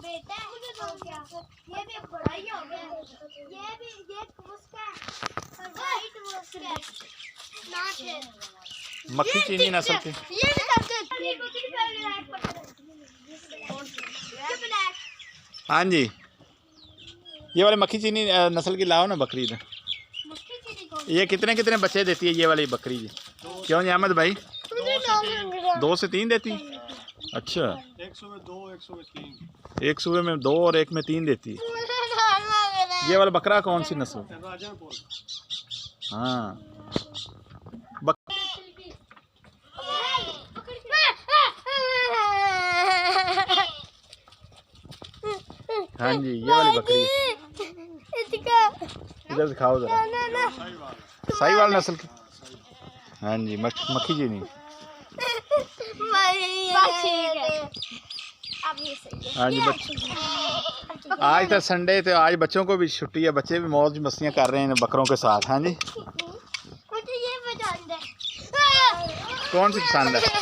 बेटा है, ये भी बड़ा ही हो गया। ये भी ये उसका और वाइट उसका नाच है। मक्खी चीनी नस्ल की। ये भी करते हैं। हाँ जी, ये वाली मक्खी चीनी नस्ल की लाओ ना बकरी इधर। ये कितने कितने बच्चे देती है ये वाली बकरी जी? क्यों जी अहमद भाई? 2 से 3 देती। अच्छा, एक सुबह 2, एक सुबह 3। एक सुबह में 2 और एक में 3 देती है। ये वाला बकरा कौन सी नस्ल? राजापुर। हाँ हाँ जी, ये वाली बकरी इधर दिखाओ जरा। साहिवाल नस्ल की। हाँ जी, मक्खी जी नहीं। हाँ जी, आज तो संडे तो आज बच्चों को भी छुट्टी है, बच्चे भी मौज मस्तियाँ कर रहे हैं बकरों के साथ। हाँ जी, मुझे ये पसंद है। कौन सी पसंद है?